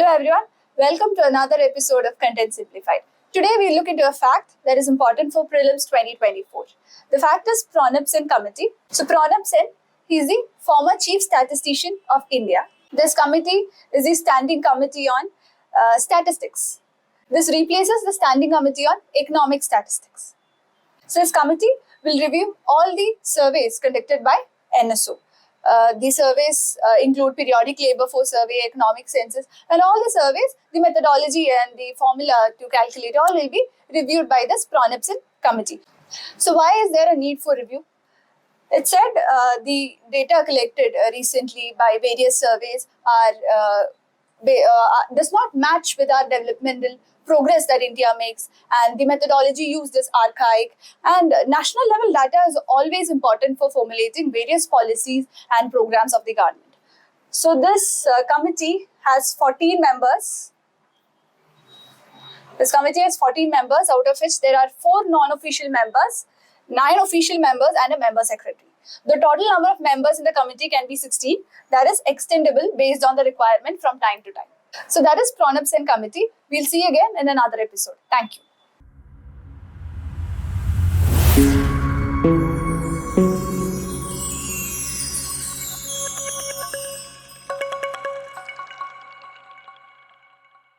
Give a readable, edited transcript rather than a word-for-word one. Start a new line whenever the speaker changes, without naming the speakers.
Hello everyone, welcome to another episode of Content Simplified. Today we look into a fact that is important for prelims 2024. The fact is PRONAB SEN committee. So PRONAB SEN, he is the former Chief Statistician of India. This committee is the Standing Committee on Statistics. This replaces the Standing Committee on Economic Statistics. So this committee will review all the surveys conducted by NSO. The surveys include periodic labor force survey, economic census, and all the surveys, the methodology and the formula to calculate all will be reviewed by this PRONAB SEN committee. So why is there a need for review? It said the data collected recently by various surveys does not match with our developmental progress that India makes, and the methodology used is archaic, and national level data is always important for formulating various policies and programs of the government. So this committee has 14 members. This committee has 14 members, out of which there are 4 non-official members, 9 official members and a member secretary. The total number of members in the committee can be 16. That is extendable based on the requirement from time to time. So that is PRONAB SEN committee. We'll see you again in another episode. Thank you.